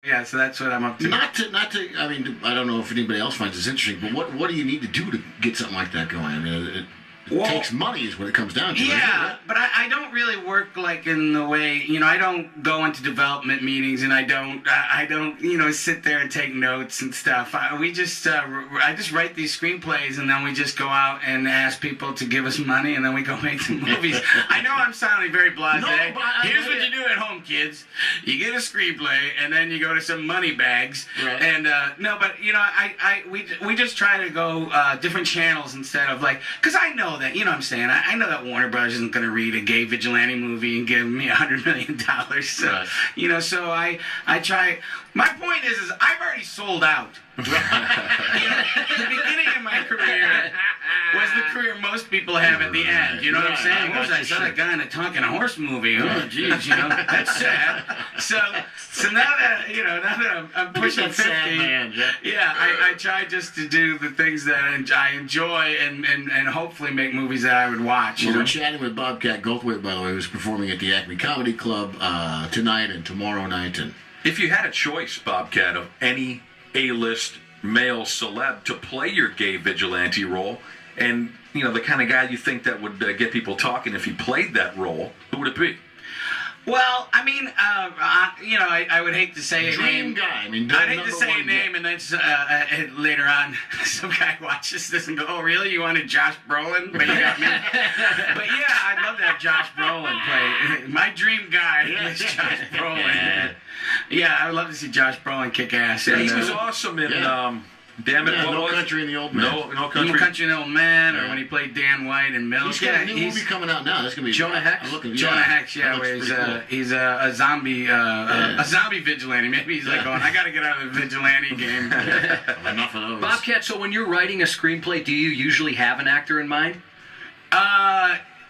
Yeah, so that's what I'm up to. Not to. I mean, I don't know if anybody else finds this interesting, but what do you need to do to get something like that going? I mean, it takes money, is what it comes down to. Yeah, but I don't really work like in the way, I don't go into development meetings, and I don't sit there and take notes and stuff. I just write these screenplays, and then we just go out and ask people to give us money, and then we go make some movies. I know I'm sounding very blasé. No, but here's what you do at home, kids. You get a screenplay, and then you go to some money bags. Right. And we just try to go different channels instead of because I know that, what I'm saying? I know that Warner Brothers isn't going to read a gay vigilante movie and give me $100 million. So, right. So I try. My point is I've already sold out. The beginning of my career was the career most people have at the end. You know what I'm saying? What was I saw that guy in a talking horse movie? Oh, jeez, that's sad. So now that I'm pushing 50, sad man, I try just to do the things that I enjoy and hopefully make movies that I would watch. We're chatting with Bobcat Goldthwait, by the way, who's performing at the Acme Comedy Club tonight and tomorrow night. And if you had a choice, Bobcat, of any A-list male celeb to play your gay vigilante role, and the kind of guy you think that would get people talking if he played that role, who would it be? Well, I mean, I would hate to say a name. Guy. I mean, I'd hate to say a name and then later on some guy watches this and go, "Oh, really? You wanted Josh Brolin? But you got me." But yeah, I'd love to have Josh Brolin play. My dream guy is Josh Brolin. Yeah, I would love to see Josh Brolin kick ass. Yeah, he was awesome in. Damn it! No Country in the Old Man. No Country. No Country in the Old Man, or when he played Dan White in Milk. He's got a new movie coming out now. That's gonna be Jonah Hex. Jonah Hex, where he's a zombie vigilante. Maybe he's going, I got to get out of the vigilante game. Enough of those. Bobcat, so when you're writing a screenplay, do you usually have an actor in mind?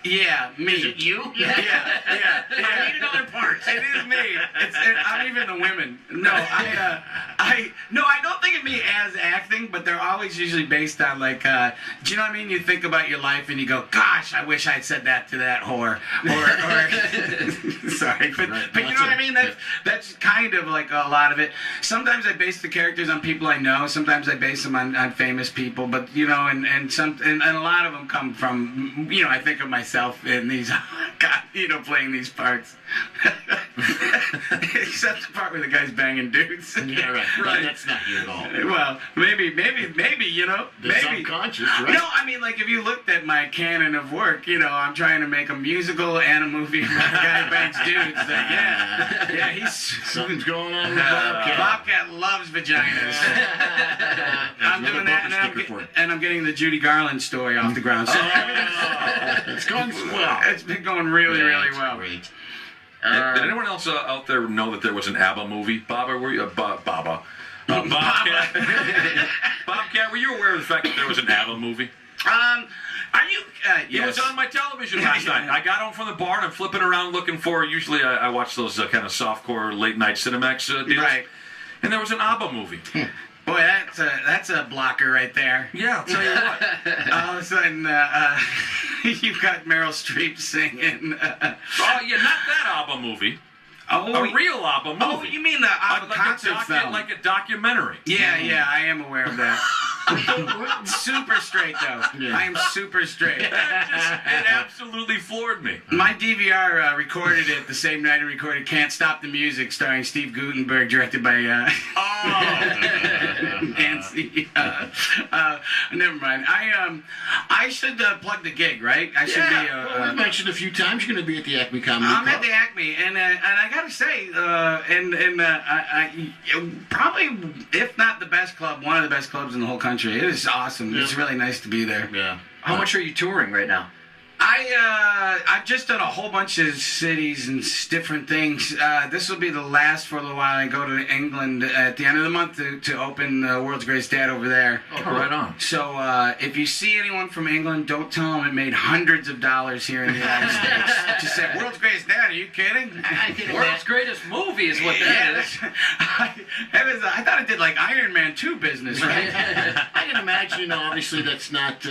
Yeah, me. Is it you? Yeah. I need another part. It is me. I'm even the women. No, I don't think of me as acting, but they're always usually based on do you know what I mean? You think about your life and you go, gosh, I wish I'd said that to that whore, or sorry, but you know what I mean? That's kind of like a lot of it. Sometimes I base the characters on people I know. Sometimes I base them on famous people, but and a lot of them come from I think of myself in these, playing these parts. Except the part where the guy's banging dudes. Yeah, right. That's not you at all. Well, maybe, That's unconscious, right? No, I mean, if you looked at my canon of work, I'm trying to make a musical and a movie where the guy bangs dudes. He's... Something's going on with Bobcat. Bobcat loves vaginas. I'm doing that, and I'm getting the Judy Garland story off the ground. So it's going well. It's been going really, really well. Great. Did anyone else out there know that there was an Abba movie? Bobcat? Bobcat, were you aware of the fact that there was an Abba movie? Are you? It was on my television last night. I got home from the bar and I'm flipping around looking for. Usually I watch those kind of softcore late night Cinemax deals. Right. And there was an Abba movie. Boy, that's a blocker right there. Yeah, I'll tell you what. All of a sudden, you've got Meryl Streep singing. Not that Abba movie. Oh, a real Abba movie. Oh, you mean the Abba concert film? Like a documentary. Yeah, I am aware of that. Super straight, though. Yeah. I am super straight. It absolutely floored me. My DVR recorded it the same night I recorded Can't Stop the Music, starring Steve Guttenberg, directed by Nancy. Never mind. I should plug the gig, right? I should be. We mentioned a few times you're going to be at the Acme Comedy Club. I'm at the Acme, and I got to say, probably, if not the best club, one of the best clubs in the whole country. It is awesome. Yeah. It's really nice to be there. Yeah. How much are you touring right now? I've just done a whole bunch of cities and different things. This will be the last for a little while. I go to England at the end of the month to open World's Greatest Dad over there. Oh, right on. So if you see anyone from England, don't tell them it made hundreds of dollars here in the United States. Just say, World's Greatest Dad, are you kidding? World's Greatest Movie is what that is. I thought it did like Iron Man 2 business, right? I can imagine, obviously, that's not...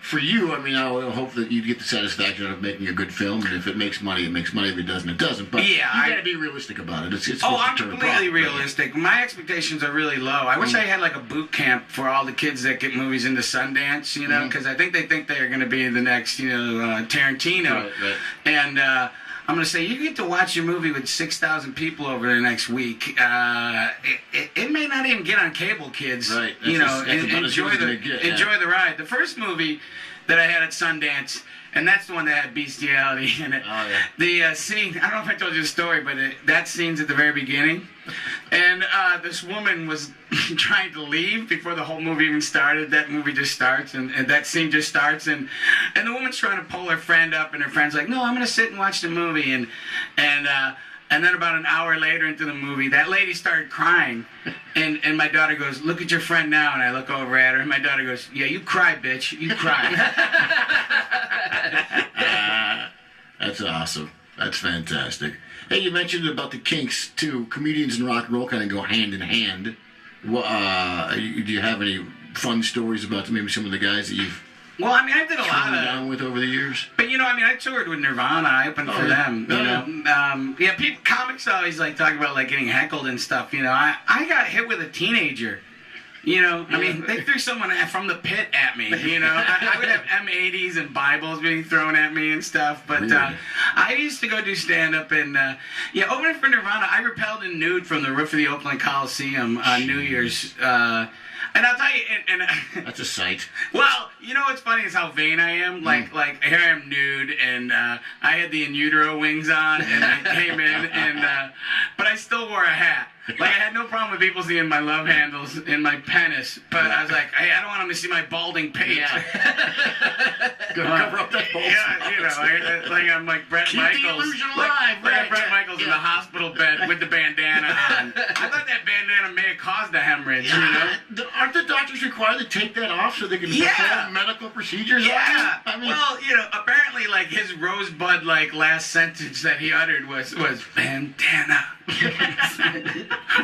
for you, I mean, I would hope that you get the satisfaction of making a good film, and if it makes money, it makes money. If it doesn't, it doesn't. But you got to be realistic about it. It's I'm completely realistic. My expectations are really low. I wish I had like a boot camp for all the kids that get movies into Sundance, you know, because I think they are going to be the next, Tarantino. Right. And I'm going to say, you get to watch your movie with 6,000 people over the next week. It may not even get on cable, kids. Right. Enjoy the ride. The first movie that I had at Sundance, and that's the one that had bestiality in it. Oh, yeah. The scene, I don't know if I told you the story, but that scene's at the very beginning. And this woman was trying to leave before the whole movie even started. That movie just starts, and that scene just starts. And the woman's trying to pull her friend up, and her friend's like, no, I'm going to sit and watch the movie. And then about an hour later into the movie, that lady started crying. And my daughter goes, look at your friend now. And I look over at her, and my daughter goes, yeah, you cry, bitch. You cry. That's awesome. That's fantastic. Hey, you mentioned about the Kinks, too. Comedians and rock and roll kind of go hand in hand. Do you have any fun stories about maybe some of the guys that you've Well, I mean, I did a lot of down with over the years? But, I toured with Nirvana. I opened for them, comics always like talk about like getting heckled and stuff, I got hit with a teenager. I mean, they threw someone from the pit at me, I would have M80s and Bibles being thrown at me and stuff, but Really? I used to go do stand-up and, opening for Nirvana, I rappelled in nude from the roof of the Oakland Coliseum on New Year's, and I'll tell you, That's a sight. well, what's funny is how vain I am. Like here I am nude, and I had the in utero wings on, and I came in, but I still wore a hat. Like I had no problem with people seeing my love handles in my penis, but I was like, hey, I don't want them to see my balding pate. Cover up that bald spot. like I'm like Brett Keep Michaels. the illusion alive, like right? Brett Michaels in the hospital bed with the bandana on. I thought that bandana may have caused a hemorrhage. Aren't the doctors required to take that off so they can perform medical procedures? Yeah. I mean, well, apparently, like his rosebud, last sentence that he uttered was bandana.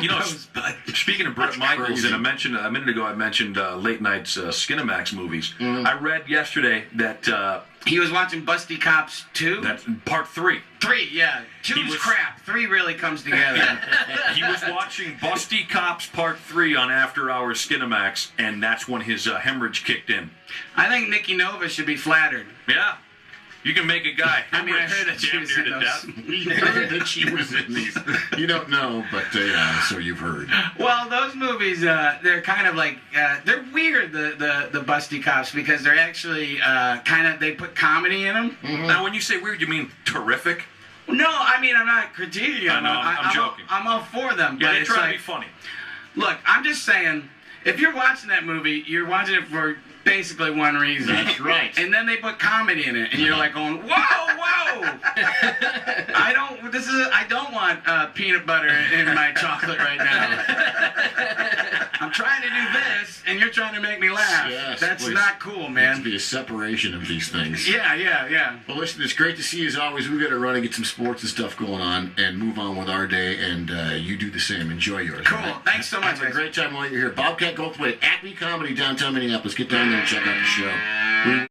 Rosebud. Speaking of Brett Michaels, and I mentioned a minute ago, I mentioned late nights Skinamax movies. I read yesterday that He was watching Busty Cops 2. that's part 3. 3, yeah. 2's crap. 3 really comes together. He was watching Busty Cops Part 3 on After Hours Skinamax, and that's when his hemorrhage kicked in. I think Nikki Nova should be flattered. Yeah. You can make a guy I mean, I heard that she damn was near in to those. death. you heard that she was in these. You don't know, but so you've heard. Well, those movies, they're kind of like, they're weird, the Busty Cops, because they're actually they put comedy in them. Now, when you say weird, you mean terrific? No, I mean, I'm not critiquing them. I'm joking. I'm all for them. Yeah, but they it's try like, to be funny. Look, I'm just saying, if you're watching that movie, you're watching it for basically one reason. That's right. And then they put comedy in it, and you're like going, whoa! I don't want peanut butter in my chocolate right now. I'm trying to do this, and you're trying to make me laugh. Yes, That's please. not cool, Needs man. to be a separation of these things. Yeah. Well, listen, it's great to see you as always. We've got to run and get some sports and stuff going on and move on with our day, and you do the same. Enjoy yours. Cool. Right? Thanks so much, Have a guys. great time while you're here. Bobcat Goldthwait, Acme Comedy, downtown Minneapolis. Get down there and check out the show.